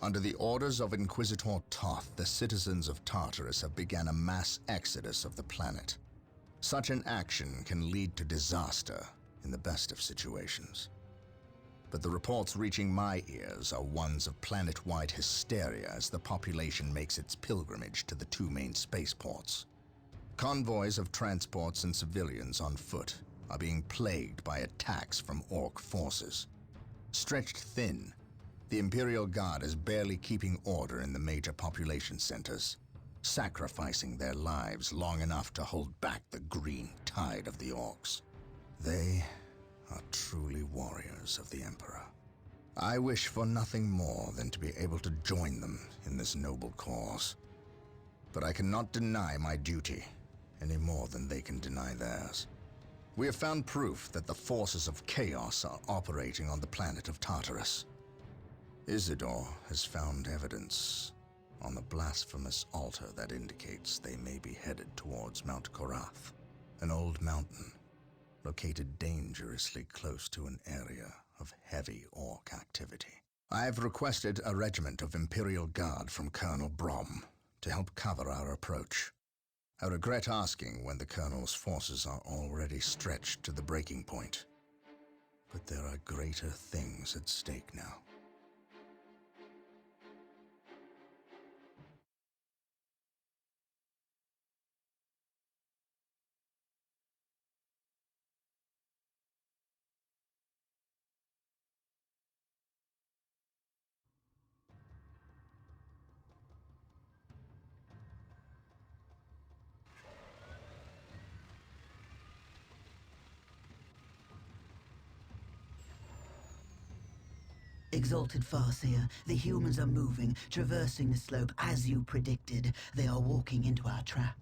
Under the orders of Inquisitor Toth, the citizens of Tartarus have begun a mass exodus of the planet. Such an action can lead to disaster in the best of situations. But the reports reaching my ears are ones of planet-wide hysteria as the population makes its pilgrimage to the two main spaceports. Convoys of transports and civilians on foot are being plagued by attacks from Orc forces. Stretched thin, the Imperial Guard is barely keeping order in the major population centers, sacrificing their lives long enough to hold back the green tide of the Orcs. They are truly warriors of the Emperor. I wish for nothing more than to be able to join them in this noble cause. But I cannot deny my duty any more than they can deny theirs. We have found proof that the forces of chaos are operating on the planet of Tartarus. Isidore has found evidence on the blasphemous altar that indicates they may be headed towards Mount Korath, an old mountain located dangerously close to an area of heavy Orc activity. I have requested a regiment of Imperial Guard from Colonel Brom to help cover our approach. I regret asking when the Colonel's forces are already stretched to the breaking point, but there are greater things at stake now. Exalted Farseer, the humans are moving, traversing the slope as you predicted. They are walking into our trap.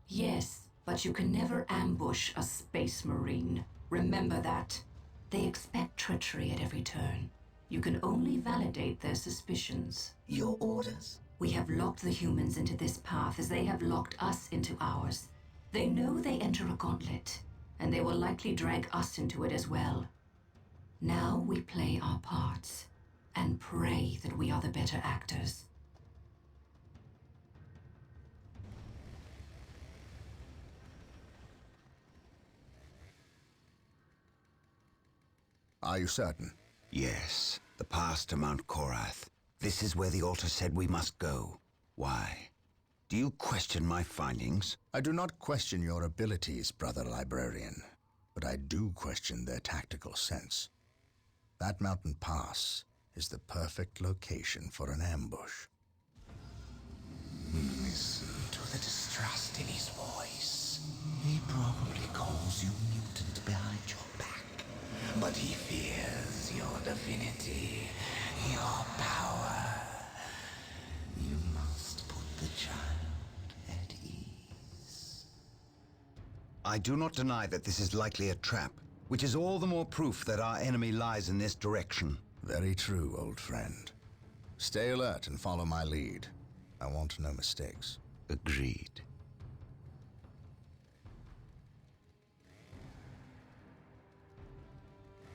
Yes, but you can never ambush a space marine. Remember that. They expect treachery at every turn. You can only validate their suspicions. Your orders? We have locked the humans into this path as they have locked us into ours. They know they enter a gauntlet, and they will likely drag us into it as well. Now we play our parts, and pray that we are the better actors. Are you certain? Yes, the path to Mount Korath. This is where the altar said we must go. Why? Do you question my findings? I do not question your abilities, brother librarian, but I do question their tactical sense. That mountain pass is the perfect location for an ambush. Listen to the distrust in his voice. He probably calls you mutant behind your back, but he fears your divinity, your power. You must put the child at ease. I do not deny that this is likely a trap, which is all the more proof that our enemy lies in this direction. Very true, old friend. Stay alert and follow my lead. I want no mistakes. Agreed.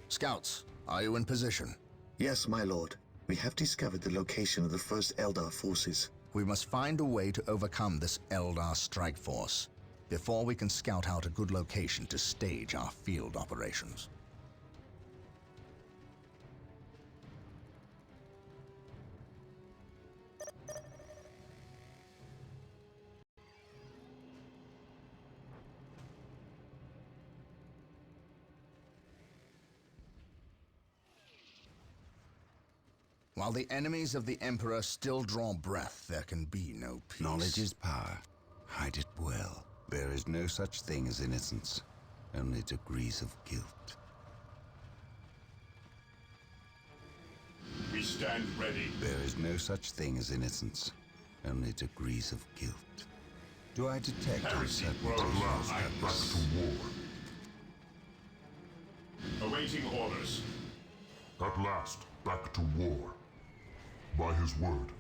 Scouts, are you in position? Yes, my lord. We have discovered the location of the first Eldar forces. We must find a way to overcome this Eldar strike force before we can scout out a good location to stage our field operations. While the enemies of the Emperor still draw breath, there can be no peace. Knowledge is power. Hide it well. There is no such thing as innocence, only degrees of guilt. We stand ready. There is no such thing as innocence, only degrees of guilt. Do I detect Heresy uncertainty? world Last, back to war. Awaiting orders. At last, back to war. By his word.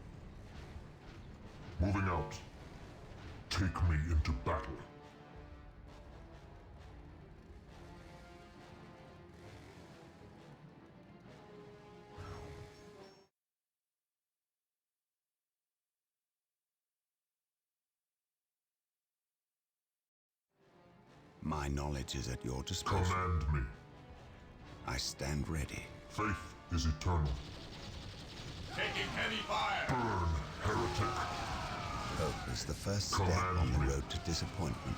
Moving out. Take me into battle. My knowledge is at your disposal. Command me. I stand ready. Faith is eternal. Taking heavy fire! Burn, heretic. Hope is the first step on the road to disappointment.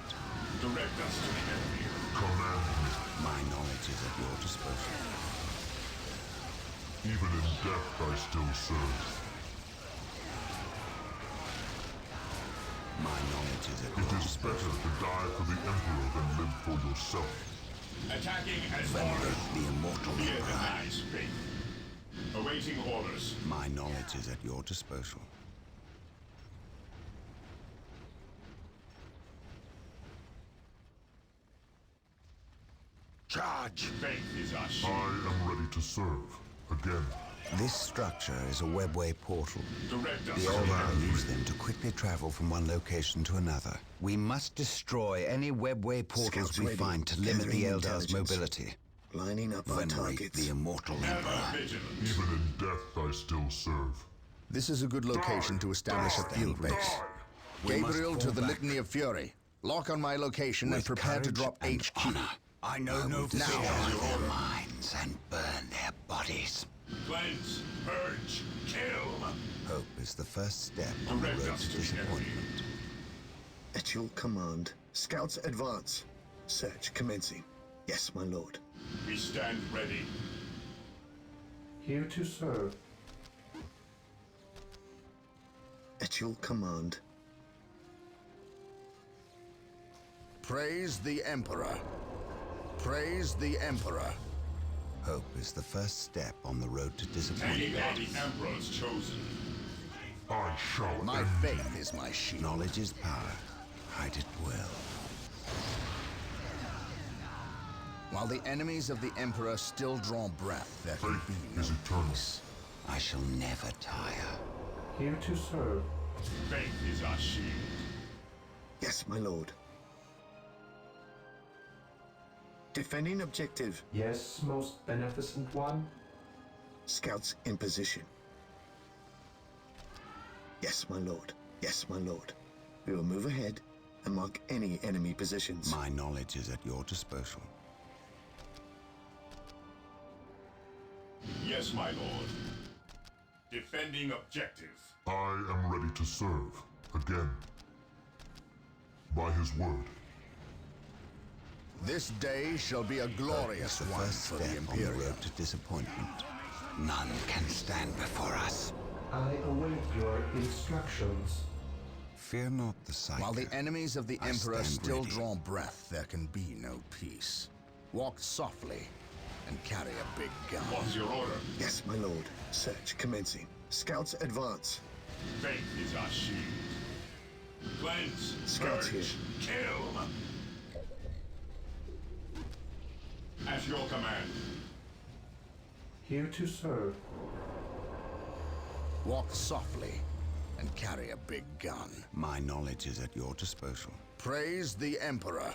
Direct us to the enemy. Command me. My knowledge is at your disposal. Even in death I still serve. My knowledge is at It your is disposal. better to die for the Emperor than live for yourself. Attacking as Venerate ordered. the immortal Fear Emperor. denies faith. Awaiting orders. My knowledge is at your disposal. Charge! Faith is our I shield. am ready to serve. Again. This structure is a webway portal. Direct us The to the Eldar enemy. use them to quickly travel from one location to another. We must destroy any webway portals Scouts we ready. find to limit the Gathering Eldar's intelligence. mobility. Lining up our Venerate targets. the immortal Ever Emperor. vigilant. Even in death I still serve. This is a good location to establish a field base. Gabriel to the Litany of Fury. Lock on my location and With prepare to courage drop and HQ. honor, I know no fear. Now. Destroy their minds and burn their bodies. Cleanse, purge, kill. Hope is the first step on the Direct road us to to the enemy. disappointment. At your command. Scouts advance. Search commencing. Yes, my lord. We stand ready. Here to serve. At your command. Praise the Emperor. Praise the Emperor. Hope is the first step on the road to disappointment. Taking out the Emperor's chosen. I shall My end faith is my shield. Knowledge is power. Hide it well. While the enemies of the Emperor still draw breath, there can be Faith no is eternal. peace. I shall never tire. Here to serve. Faith is our shield. Yes, my lord. Defending objective. Yes, most beneficent one. Scouts in position. Yes, my lord. Yes, my lord. We will move ahead and mark any enemy positions. My knowledge is at your disposal. Yes, my lord. Defending objective. I am ready to serve. Again. By his word. This day shall be a glorious The one first for the step on the Imperium. road to disappointment. None can stand before us. I await your instructions. Fear not the sight. While the enemies of the I Emperor stand still ready. draw breath, there can be no peace. Walk softly and carry a big gun. What's your order? Yes, my lord. Search commencing. Scouts advance. Faith is our shield. Cleanse, Scouts purge, kill. At your command. Here to serve. Walk softly and carry a big gun. My knowledge is at your disposal. Praise the Emperor.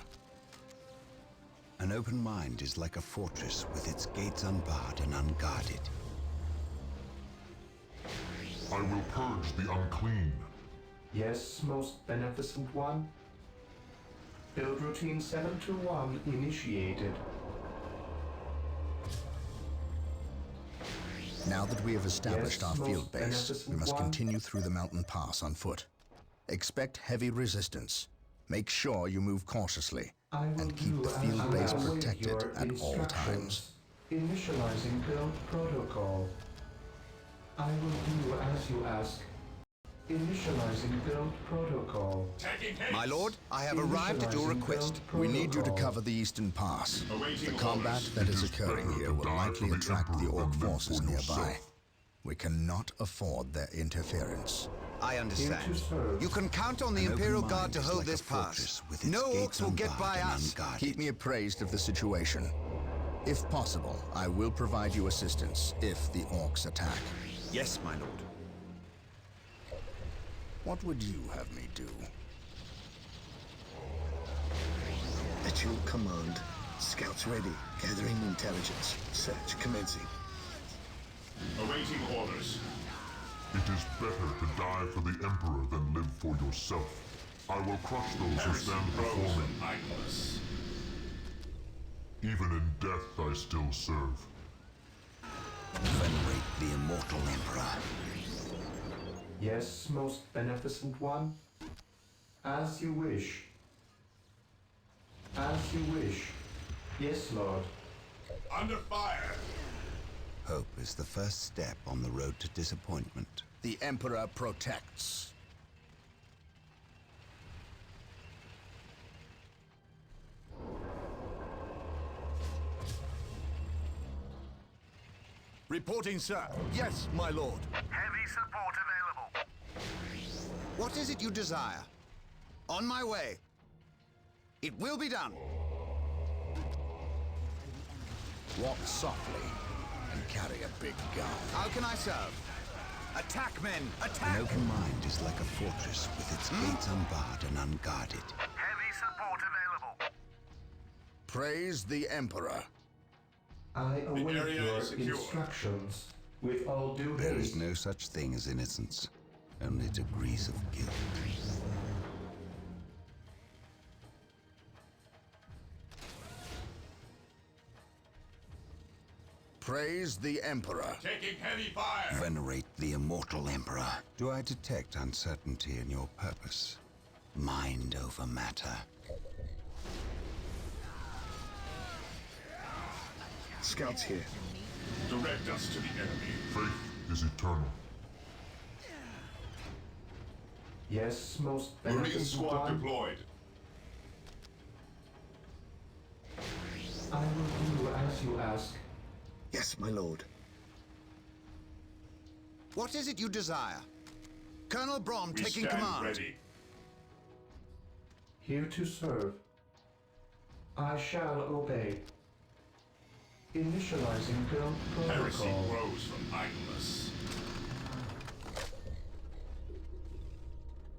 An open mind is like a fortress with its gates unbarred and unguarded. I will purge the unclean. Yes, most beneficent one. Build routine 721 initiated. Now that we have established Yes, our most field base, we beneficent must one. continue through the mountain pass on foot. Expect heavy resistance. Make sure you move cautiously I will and keep do the as field you base await protected your at all times. instructions. Initializing build protocol. I will do as you ask. Initializing build protocol. Taking haste. My lord, I have arrived at your Initializing request. build We need you to protocol. cover the eastern pass. Awaiting The combat orders. that is It is occurring better here to will die likely for the attract the Emperor orc than live forces for nearby. yourself. We cannot afford their interference. I Here understand. to serve. You can count on the An open Imperial mind Guard to is hold like a this fortress pass. with its No gates orcs will get by unbarred and us. unguarded. Keep me appraised of the situation. If possible, I will provide you assistance if the orcs attack. Yes, my lord. What would you have me do? At your command. Scouts ready. Gathering intelligence. Search commencing. Awaiting orders. It is better to die for the Emperor than live for yourself. I will crush those who Heresy stand grows before me. mindless. Even in death, I still serve. Venerate the immortal Emperor. Yes, most beneficent one. As you wish. As you wish. Yes, Lord. Under fire! Hope is the first step on the road to disappointment. The Emperor protects. Reporting, sir. Yes, my lord. Heavy support available. What is it you desire? On my way. It will be done. Walk softly and carry a big gun. How can I serve? Attack, men! Attack! An open mind is like a fortress with its gates unbarred and unguarded. Heavy support available. Praise the Emperor. I await area your is secure. instructions with all due There is haste. no such thing as innocence, only degrees of guilt. Praise the Emperor. Taking heavy fire! Venerate the immortal Emperor. Do I detect uncertainty in your purpose? Mind over matter. Scouts here. Direct us to the enemy. Faith is eternal. Yes, most Marine beneficent squad one. deployed. I will do as you ask. Yes, my lord. What is it you desire? Colonel Brom We taking stand command. ready. Here to serve. I shall obey. Initializing build Heresy protocol. grows from idleness.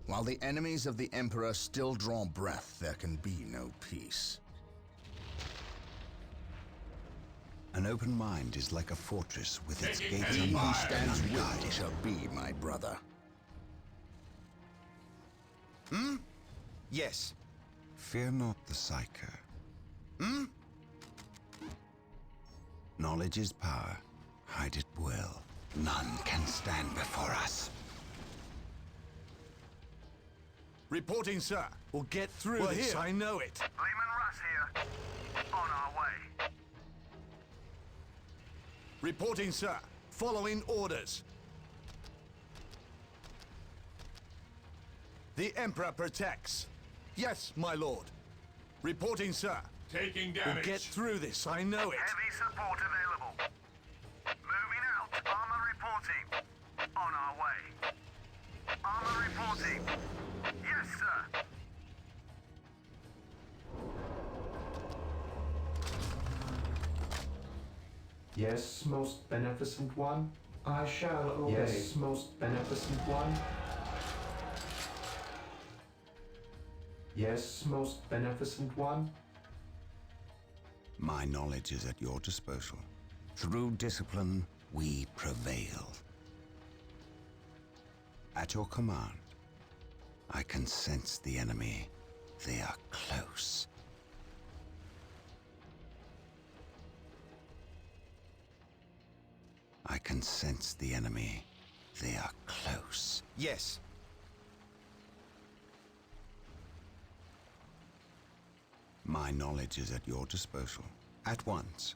While the enemies of the Emperor still draw breath, there can be no peace. An open mind is like a fortress with its Taking gates heavy He who fire. unbarred and stands with me unguarded. shall be my brother. Yes. Fear not the Psyker. Knowledge is power. Hide it well. None can stand before us. Reporting, sir. We'll get through this. I know it. Lehman Russ here. On our way. Reporting, sir. Following orders. The Emperor protects. Yes, my lord. Reporting, sir. Taking We'll damage. get through this. I know it. Heavy support available. Moving out. Armor reporting. On our way. Armor reporting. Yes, sir. Yes, most beneficent one. I shall obey. Yes, most beneficent one. Yes, most beneficent one. My knowledge is at your disposal. Through discipline, we prevail. At your command, I can sense the enemy. They are close. I can sense the enemy. They are close. Yes. My knowledge is at your disposal. At once.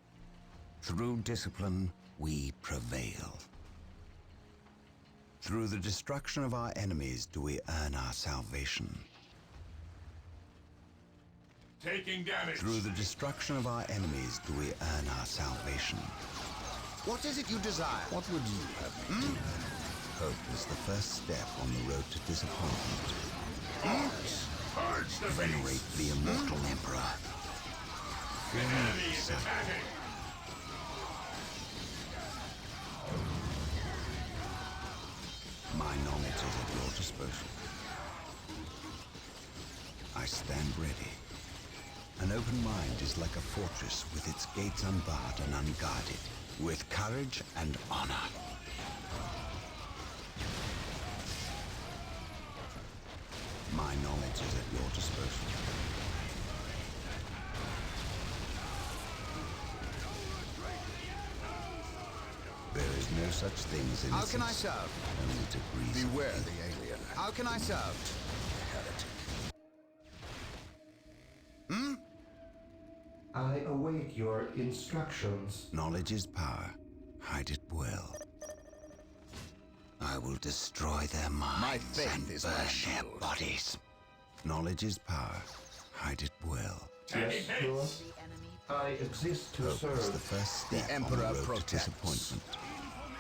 Through discipline, we prevail. Through the destruction of our enemies do we earn our salvation. Taking damage. Through the destruction of our enemies do we earn our salvation. What is it you desire? What would you have me do? Hope is the first step on the road to disappointment. Purge the Venerate beast. the immortal Emperor. The enemy is attacking. My knowledge is at your disposal. I stand ready. An open mind is like a fortress with its gates unbarred and unguarded, with courage and honor. My knowledge is at your disposal. no such thing as innocence. How can I serve? Only degrees. Beware the alien. How can I serve? Heretic. I await your instructions. Knowledge is power. Hide it well. I will destroy their minds My faith and is burn my their shield. bodies. Knowledge is power. Hide it well. Yes, Lord. I exist to Hope is serve. the first step Emperor on the road protects. to disappointment.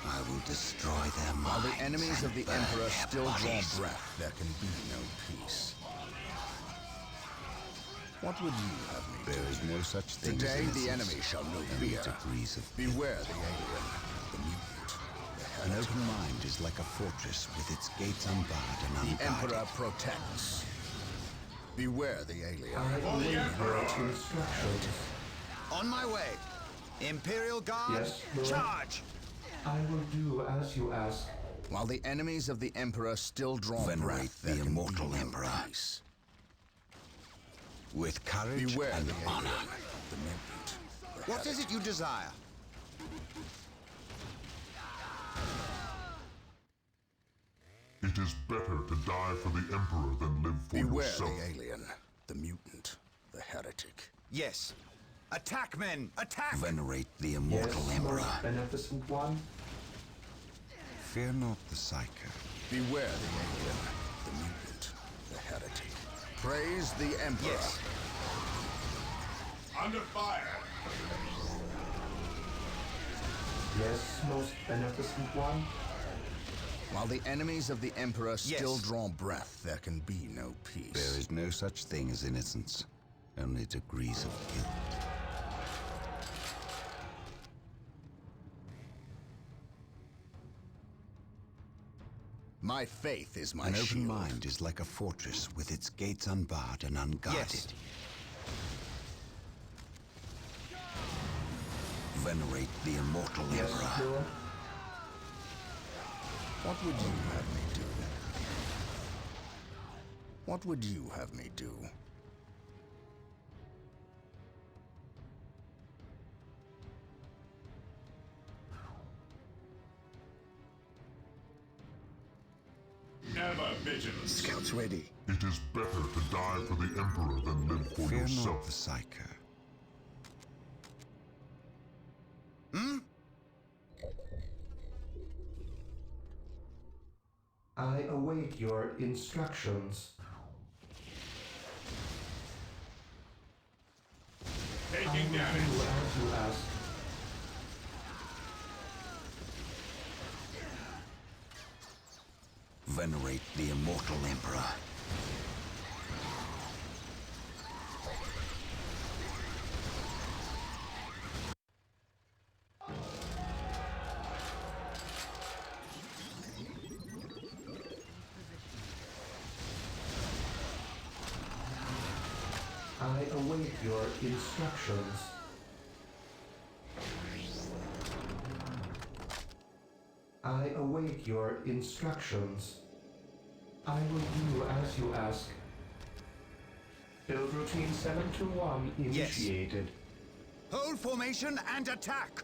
I will destroy their While minds the enemies and of the burn Emperor their still draw bodies. breath, there can be no peace. What would you have me do? There is no such thing Today as the innocence. enemy shall know Only fear. degrees of Beware the alien, the mutant, the An heretic. open mind is like a fortress with its gates unbarred and The unguarded. Emperor protects. Beware the alien. I await your instructions. On my way. Imperial Guard, Yes, Lord. charge! I will do as you ask. While the enemies of the Emperor still draw Venerate breath, the there can immortal be no Emperor. peace. With courage Beware and the honor. alien, the mutant, the What is it you desire? It is better to die for the Emperor than live for Beware yourself. the alien, the mutant, the heretic. Yes. Attack, men! Attack! Venerate the immortal Yes, Emperor. most beneficent one. Fear not the Psyker. Beware the alien, the mutant, the heretic. Praise the Emperor. Yes. Under fire. Yes, most beneficent one. While the enemies of the Emperor still Yes. draw breath, there can be no peace. There is no such thing as innocence. Only degrees of guilt. My faith is my An shield. open mind is like a fortress with its gates unbarred and unguarded. Yes. Venerate the immortal Yes, Emperor. Lord. What would you have me do? What would you have me do? Never vigilant. Scouts ready. It is better to die for the Emperor than live for Fear not yourself. the Psyker. I await your instructions. I will Taking do damage. as you ask. Venerate the immortal Emperor. I await your instructions. I await your instructions. I will do as you ask. Build routine 721 Yes. initiated. Hold formation and attack!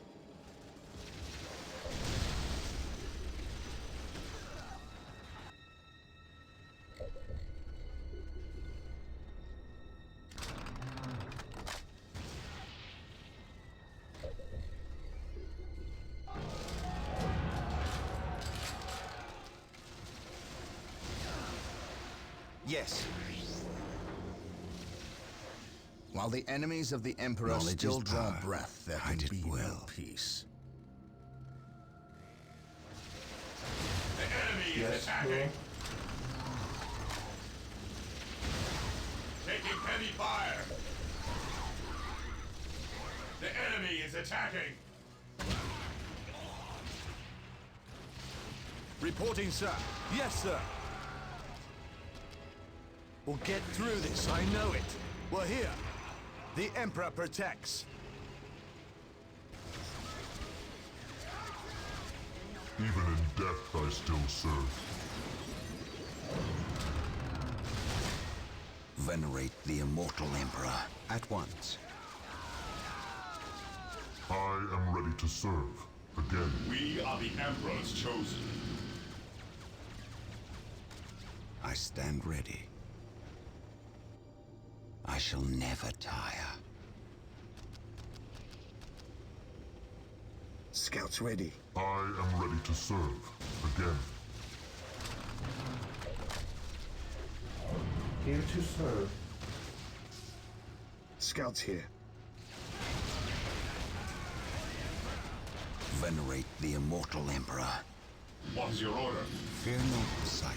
Yes. While the enemies of the Emperor Knowledge still is draw power. breath, there Hide can it be no well. peace. The enemy is Yes, attacking. Lord. Taking heavy fire. The enemy is attacking. Reporting, sir. Yes, sir. We'll get through this, I know it. We're here. The Emperor protects. Even in death I still serve. Venerate the immortal Emperor at once. I am ready to serve. Again. We are the Emperor's chosen. I stand ready. I shall never tire. Scouts ready. I am ready to serve. Again. Here to serve. Scouts here. Venerate the immortal Emperor. What is your order? Fear not the sight.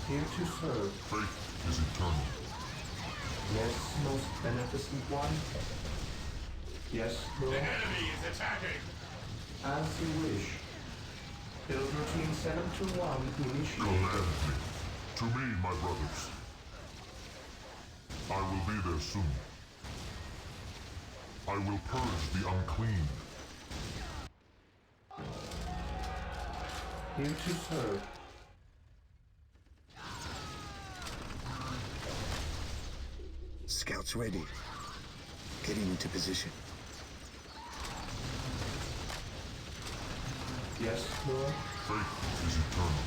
Here to serve. Faith is eternal. Yes, most beneficent one. Yes, The Lord. enemy is attacking! As you wish. Build routine 721 initiated. Command me. To me, my brothers. I will be there soon. I will purge the unclean. Here to serve. Scouts ready. Getting into position. Yes, Lord. Faith is eternal.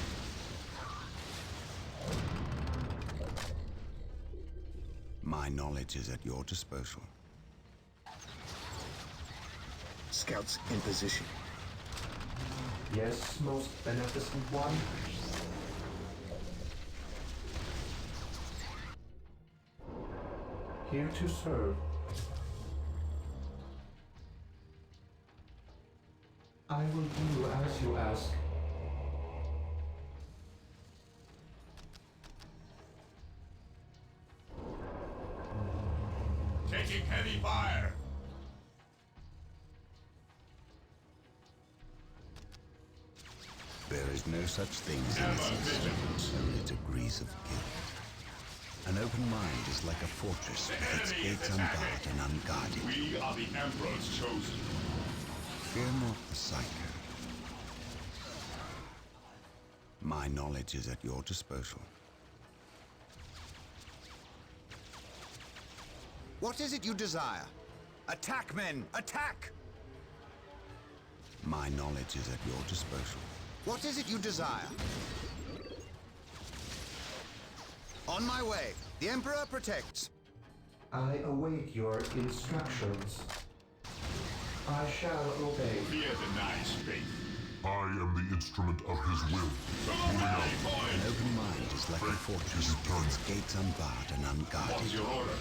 My knowledge is at your disposal. Scouts in position. Yes, most beneficent one. Here to serve. I will do as you ask. Taking heavy fire! There is no such thing as innocence, only degrees of guilt. An open mind is like a fortress with its gates unbarred and unguarded. We are the Emperor's chosen. Fear not the Psycho. My knowledge is at your disposal. What is it you desire? Attack, men! Attack! My knowledge is at your disposal. What is it you desire? On my way. The Emperor protects. I await your instructions. I shall obey. Fear denies faith. I am the instrument of his will. Moving out. An open mind is like a fortress with its gates unbarred and What is unguarded. your order?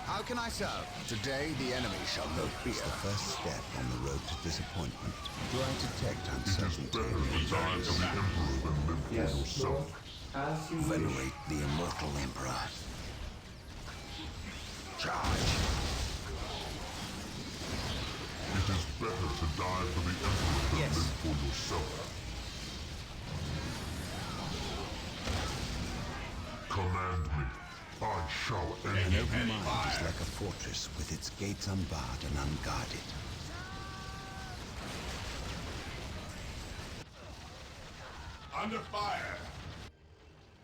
How can I serve? Today, the enemy shall know It's fear. the first step on the road to disappointment. Do I detect It is uncertainty? better to die for the Emperor than live for Yes, Lord. yourself. As you wish. Venerate the immortal Emperor. Charge! It is better to die for the Emperor than Yes. live for yourself. Command me. I shall An end open mind is like a fortress with its gates unbarred and unguarded. Under fire!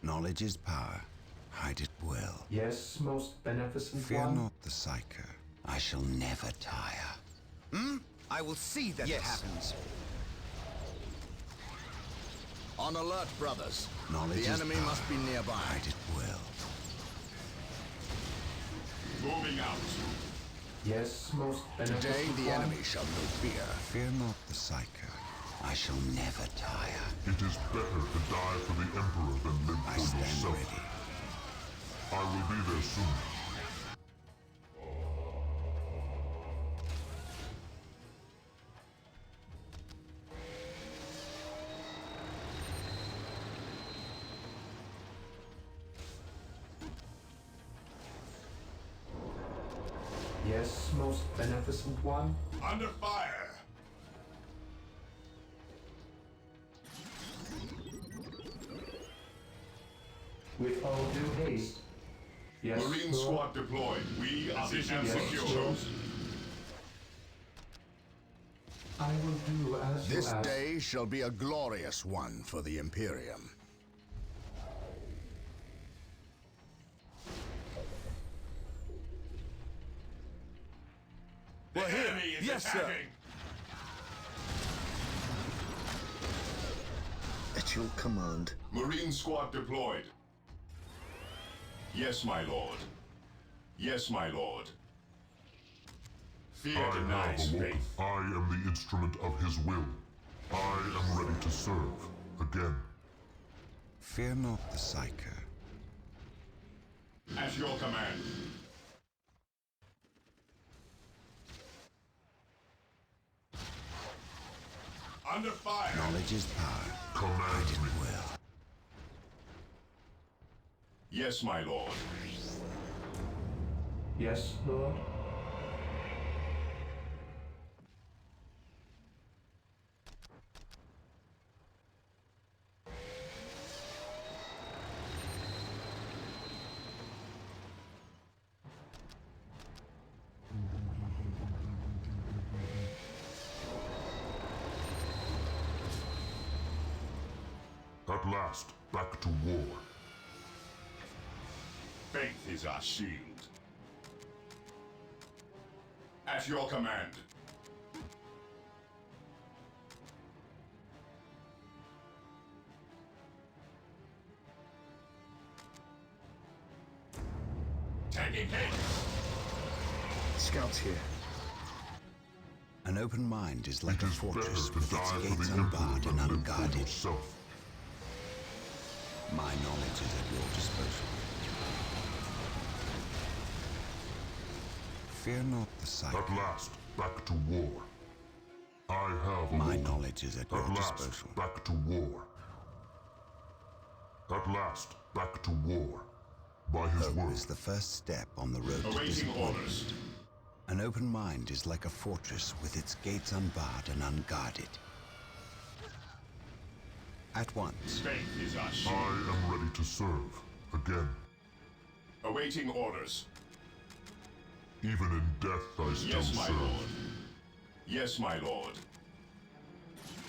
Knowledge is power. Hide it well. Yes, most beneficent Fear one. not the Psycho. I shall never tire. I will see that it happens. On alert, brothers. Knowledge The is enemy power. must be nearby. Hide it well. Moving out. Yes, most beneficent Today, the one. enemy shall know fear. Fear not the Psycho. I shall never tire. It is better to die for the Emperor than live I for stand yourself. ready. I will be there soon. Yes, most beneficent one. Under fire! With all due haste. Yes, Marine Lord. squad deployed. We are the Emperor's Yes, chosen. I will do as This you ask. day shall be a glorious one for the Imperium. The We're here. enemy is Yes, sir. attacking! At your command. Marine squad deployed. Yes, my lord. Yes, my lord. Fear I denies have awoken. faith. I am the instrument of his will. I am ready to serve. Again. Fear not the Psyker. At your command. Under fire. Knowledge is power. Command me. Will. Yes, my lord. Yes, Lord? At last, back to war. Faith is our shield. At your command. Taking hit. Scouts here. An open mind is like It a is better fortress to with its die for gates the Emperor unbarred than and live for unguarded. yourself. My knowledge is at your disposal. Fear not the sight. At last, back to war. I have My awoken. knowledge is at your At last, disposal. back to war. At last, back to war. By his Hope word. is the first step on the road to Awaiting disappointment. orders. An open mind is like a fortress with its gates unbarred and unguarded. At once. Faith is our I shield. am ready to serve. Again. Awaiting orders. Even in death, I still Yes, my serve. lord. Yes, my lord.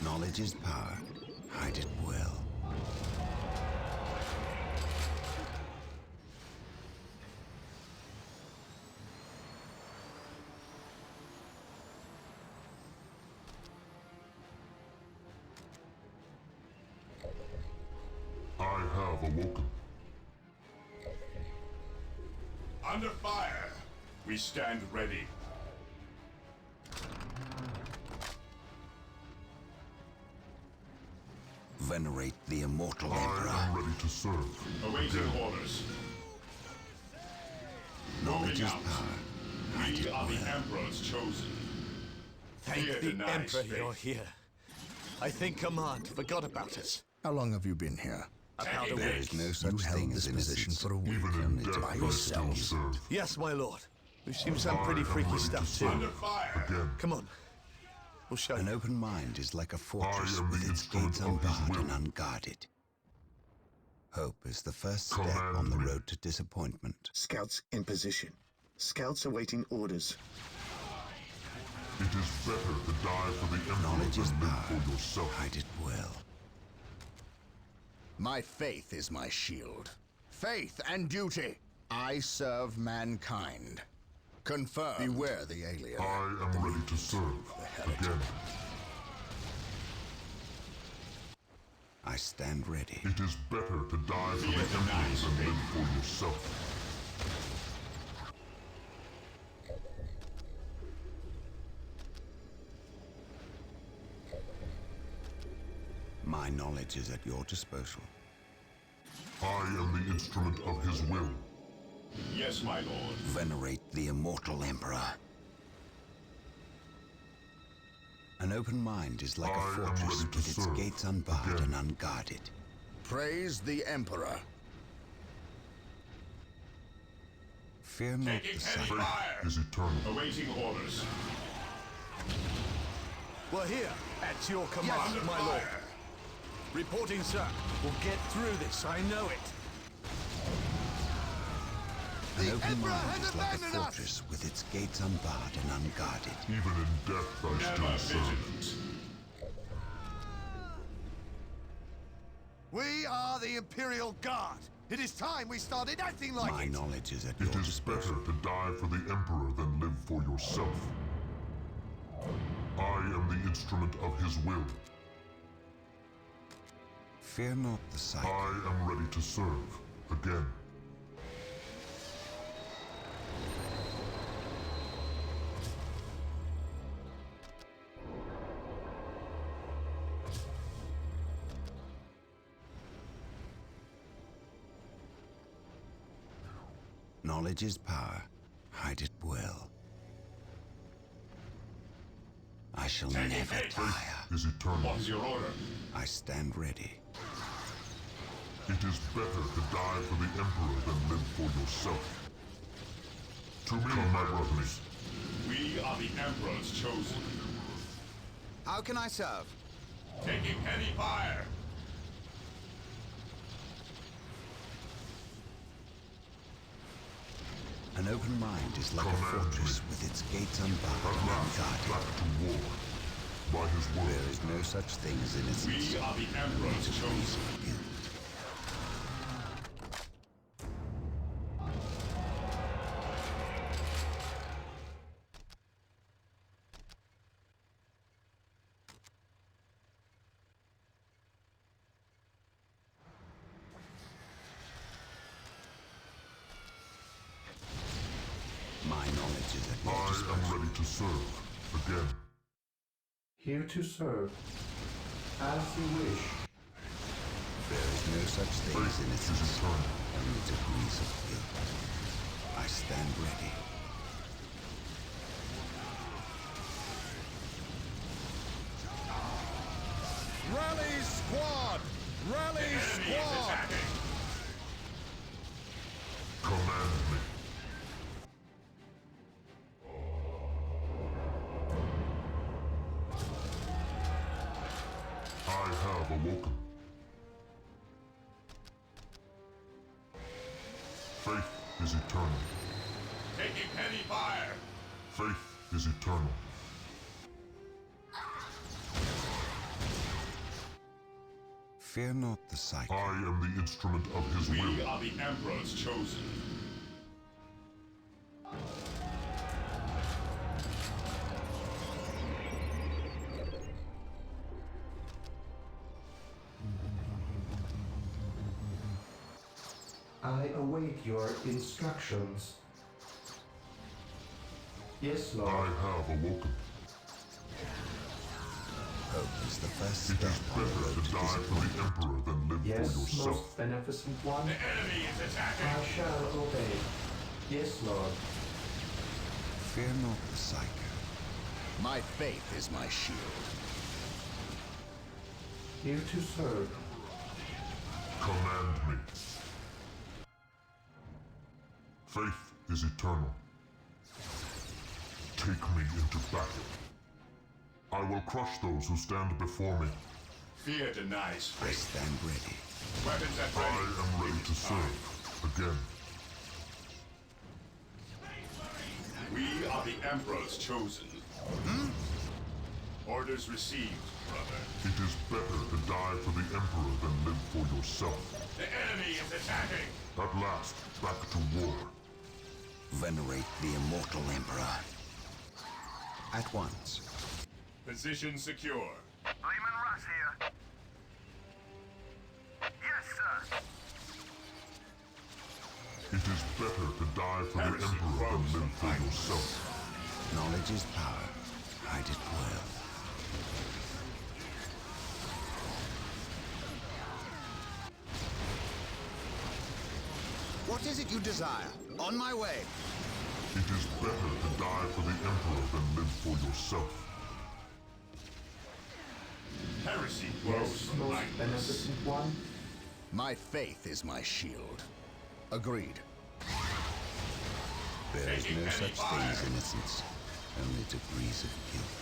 Knowledge is power. Hide it well. I have awoken. Under fire. We stand ready. Venerate the immortal I Emperor. am ready to serve. Awaiting Again. orders. Knowledge Moving is out. power. Hide We it are the well. Emperor's chosen. Thank Fear the denies Emperor faith. you're here. I think Command forgot about us. How long have you been here? About a Taking There week. is no You such held thing this as position innocence. for a week. Even in Only death, to I still yourself. serve. Yes, my lord. We've seen some I pretty am freaky ready to stuff too. serve. Under fire. Again. Come on. We'll show An you. open mind is like a fortress am the with its instrument gates of his unbarred and will. unguarded. Hope is the first step Command on the me. road to disappointment. Scouts in position. Scouts awaiting orders. It is better to die for the Emperor Knowledge is than live power. for yourself. Hide it well. My faith is my shield. Faith and duty. I serve mankind. Confirm. Beware the alien. I am ready to serve. Again. I stand ready. It is better to die for the Fear Emperor denies than faith. live for yourself. My knowledge is at your disposal. I am the instrument of his will. Yes, my lord. Venerate the immortal Emperor. An open mind is like I a am fortress ready to with its serve. gates unbarred Again. and unguarded. Praise the Emperor. Fear not Taking the heavy sight. fire. Is eternal. Awaiting orders. We're here. At your command, Under my lord. fire. Reporting, sir. We'll get through this. I know it. An open mind is like a fortress with its gates unbarred and unguarded. Even in death, I Never still serve. vigilant. We are the Imperial Guard. It is time we started acting like My it. knowledge is at It your is better disposal. to die for the Emperor than live for yourself. I am the instrument of his will. Fear not the sight. I am ready to serve. Again. Knowledge is power. Hide it well. I shall never tire. Is eternal. What's your order? I stand ready. It is better to die for the Emperor than live for yourself. To me, my brothers. We are the Emperor's chosen. How can I serve? Taking heavy fire. An open mind is like a fortress with its gates unbarred and Back guarded. to war. By his word. There is no such thing as innocence. We are the Emperor's chosen. Guilt. My knowledge is at your I disposal. am ready to serve. Again. Here to serve. As you wish. There is no such thing as Faith is innocence, eternal. only degrees of guilt. I stand ready. Rally squad! Rally squad! Command me. I have awoken. Faith is eternal. Taking heavy fire. Faith is eternal. Fear not the sight. I am the instrument of his We will. are the Emperor's chosen. I await your instructions. Yes, I Lord. have awoken. Hope is the first It step is on the better road to to die for disappointment. the Emperor than live Yes, for yourself. most beneficent one. The enemy is I attacking. shall obey. Yes, Lord. Fear not the sight. My faith is my shield. Here to serve. Command me. Faith is eternal. Take me into battle. I will crush those who stand before me. Fear denies I faith. stand ready. Weapons at I ready. am ready to serve. Again. We are the Emperor's chosen. Orders received, brother. It is better to die for the Emperor than live for yourself. The enemy is attacking. At last, back to war. Venerate the immortal Emperor. At once. Position secure. Lehman Russ here. Yes, sir. It is better to die for the Heresy Emperor grows than from live for violence. yourself. Knowledge is power. Hide it well. What is it you desire? On my way. It is better to die for the Emperor than live for yourself. Heresy grows Yes, from most lightness. beneficent one. My faith is my shield. Agreed. There is Taking no heavy such thing as fire. innocence, only degrees of guilt.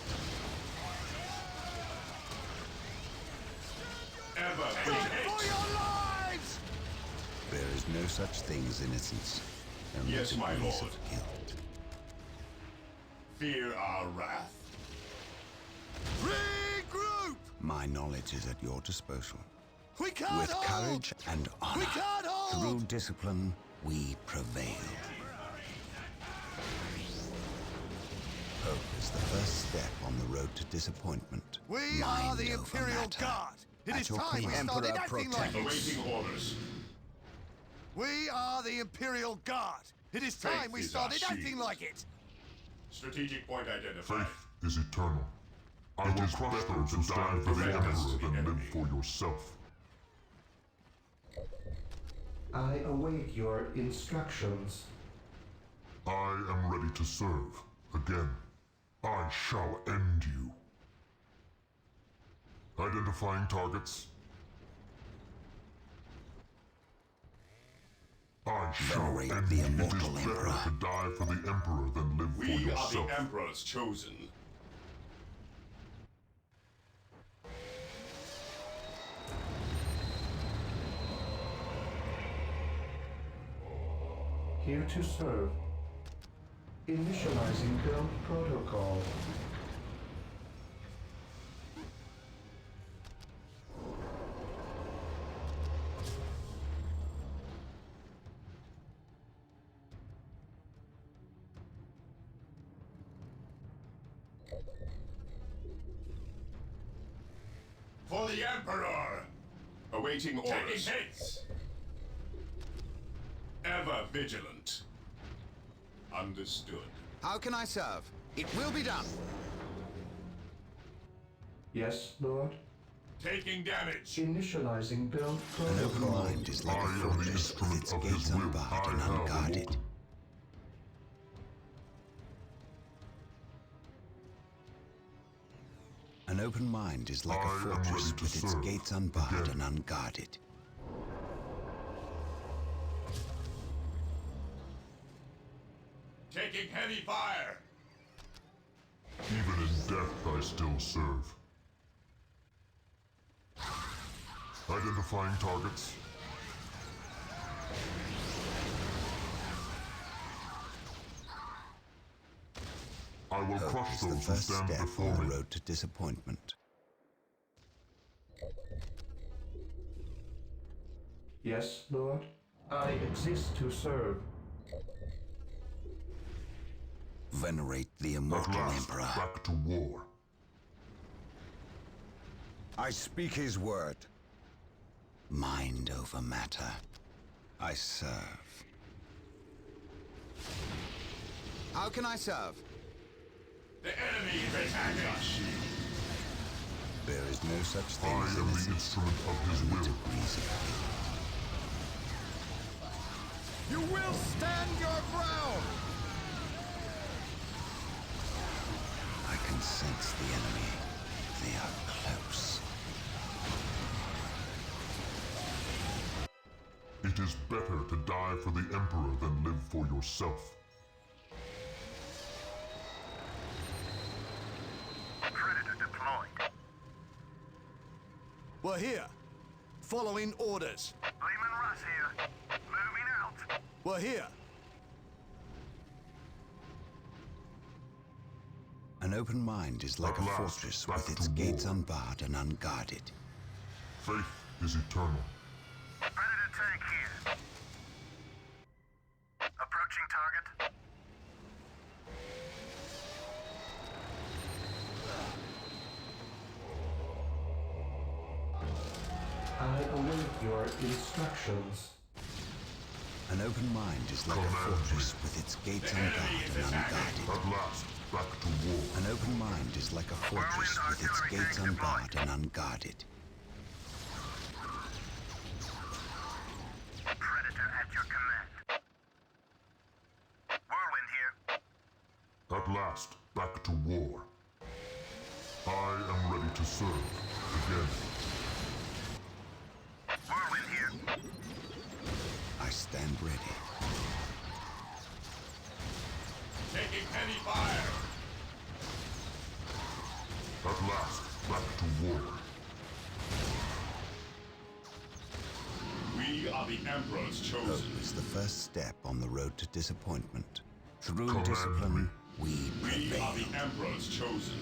Ever For your lives! There is no such thing as innocence, only Yes, my degrees lord. of guilt. fear our wrath. Regroup! My knowledge is at your disposal. We can't With hold! courage and honor, We can't hold! through discipline, we prevail. Hope is the first step on the road to disappointment. We Mind are the over Imperial matter. Guard! It At is your time we command. started Emperor acting like it! Awaiting orders. We are the Imperial Guard! It is time Faith we is our started acting shield. like it! Strategic point identified. Faith is eternal. I will crush those who stand for the Emperor than live for yourself. I await your instructions. I am ready to serve. Again, I shall end you. Identifying targets. I shall Venerate end the you. It is immortal better Emperor. to die for the Emperor than live for We are yourself. the Emperor's chosen. Here to serve. Initializing build protocol. For the Emperor! Awaiting orders. Taking hits! Ever vigilant. Understood. How can I serve? It will be done! Yes, Lord? Taking damage. Initializing build An open protocol. mind is like I a am the fortress with instrument its of gates his will. unbarred I and have unguarded. awoken. An open mind is like I a am fortress ready to with its serve. gates unbarred Again. and unguarded. Taking heavy fire. Even in death, I still serve. Identifying targets. I will Hope crush is the those who first stand step before on the me. road to disappointment. Yes, Lord? I exist to serve. Venerate the At immortal last, Emperor. back to war. I speak his word. Mind over matter. I serve. How can I serve? The enemy is attacking us. There is no such thing I as am the innocence. instrument of his will. Degrees of guilt. You will stand your ground! I can sense the enemy. They are close. It is better to die for the Emperor than live for yourself. Predator deployed. We're here. Following orders. Lehman Russ here. Moving out. We're here. An open mind is like At a last, fortress back with its to gates war. unbarred and unguarded. Faith is eternal. Predator tank here. Approaching target. I await your instructions. An open mind is like a Command fortress with its gates unbarred and unguarded. At last, back to war. An open mind is like a fortress with its gates unbarred and unguarded. Predator at your command. Whirlwind here. At last, back to war. I am ready to serve. Again. Whirlwind here. I stand ready. Taking heavy fire. At last, back to war. We are the Emperor's Hope chosen. is the first step on the road to disappointment. Through Command discipline, we We are prevail. the Emperor's chosen.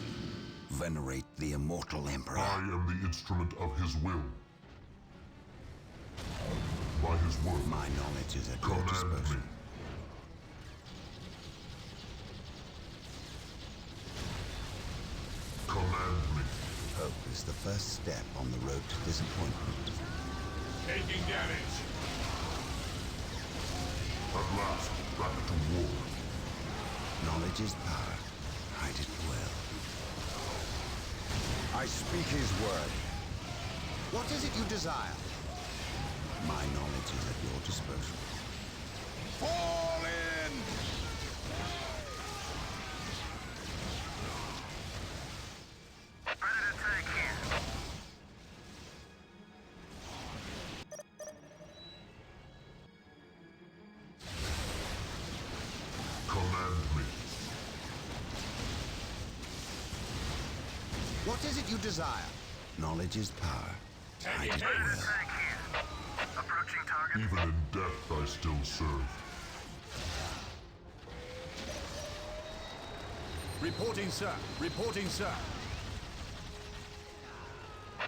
Venerate the immortal Emperor. I am the instrument of his will. By his word, My knowledge is at your command disposal. me. Command me. Hope Hope is the first step on the road to disappointment. Taking damage. At last, back to war. Knowledge is power. Hide it well. I speak his word. What is it you desire? My knowledge is at your disposal. Fall in! Predator tank here. Command me. What is it you desire? Knowledge is power. Hide it Predator well. tank here. Approaching target. Even in death, I still serve. Reporting, sir. Reporting, sir.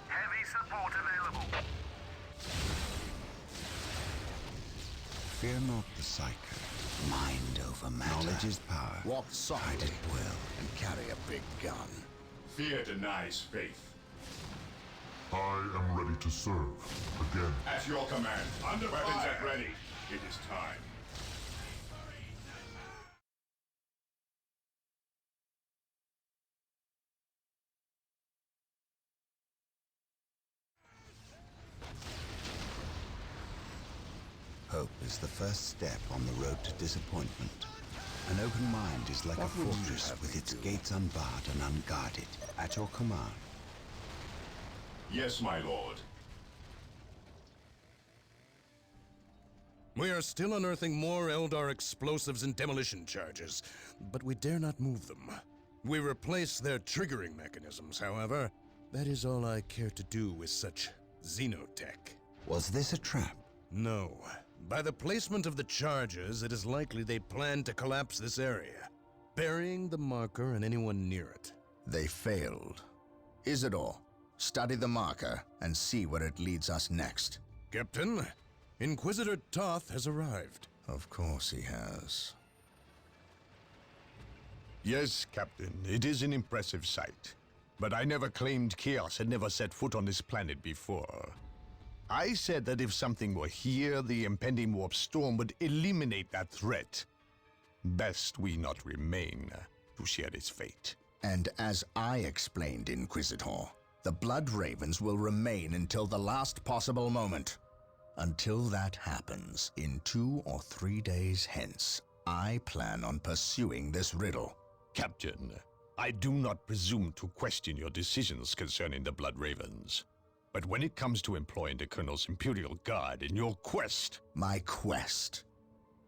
Heavy support available. Fear not the psycho. Mind over matter. Knowledge is power. Walk Hide softly it well. and carry a big gun. Fear denies faith. I am ready to serve. Again. At your command. Under weapons at ready. It is time. Hope is the first step on the road to disappointment. An open mind is like a fortress with its gates unbarred and unguarded. At your command. Yes, my lord. We are still unearthing more Eldar explosives and demolition charges, but we dare not move them. We replace their triggering mechanisms, however. That is all I care to do with such xenotech. Was this a trap? No. By the placement of the charges, it is likely they plan to collapse this area, burying the marker and anyone near it. They failed. Isidore, study the marker and see where it leads us next. Captain, Inquisitor Toth has arrived. Of course he has. Yes, Captain, it is an impressive sight. But I never claimed Chaos had never set foot on this planet before. I said that if something were here, the impending warp storm would eliminate that threat. Best we not remain to share its fate. And as I explained, Inquisitor, the Blood Ravens will remain until the last possible moment. Until that happens, in 2 or 3 days hence, I plan on pursuing this riddle. Captain, I do not presume to question your decisions concerning the Blood Ravens. But when it comes to employing the Colonel's Imperial Guard in your quest... My quest?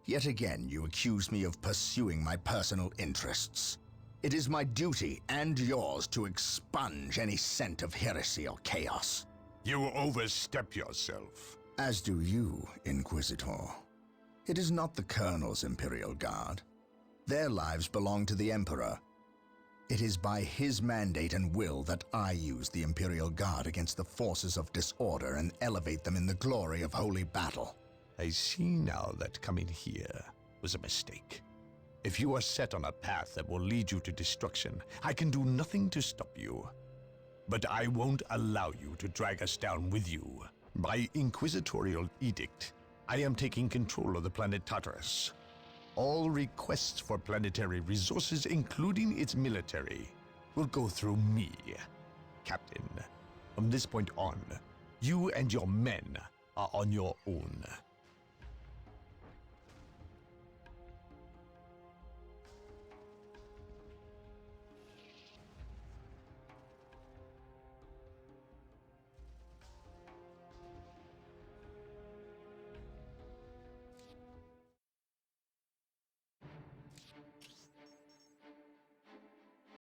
Yet again you accuse me of pursuing my personal interests. It is my duty, and yours, to expunge any scent of heresy or chaos. You overstep yourself. As do you, Inquisitor. It is not the Colonel's Imperial Guard. Their lives belong to the Emperor. It is by his mandate and will that I use the Imperial Guard against the forces of disorder and elevate them in the glory of holy battle. I see now that coming here was a mistake. If you are set on a path that will lead you to destruction, I can do nothing to stop you. But I won't allow you to drag us down with you. By inquisitorial edict, I am taking control of the planet Tartarus. All requests for planetary resources, including its military, will go through me. Captain, from this point on, you and your men are on your own.